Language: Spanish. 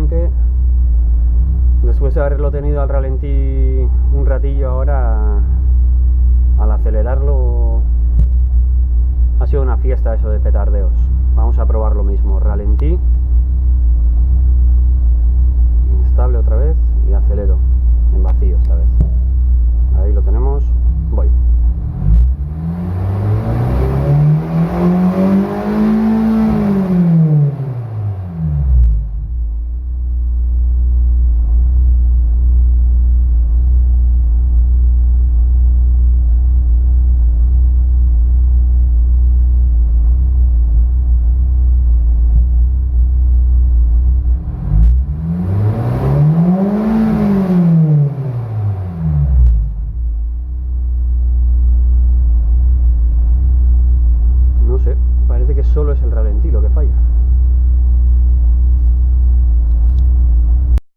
arranque, después de haberlo tenido al ralentí un ratillo, ahora al acelerarlo ha sido una fiesta eso de petardeos. Vamos a probar lo mismo, ralentí, inestable otra vez y acelero en vacío esta vez. Ahí lo tenemos, voy. No sé, parece que solo es el ralentí lo que falla.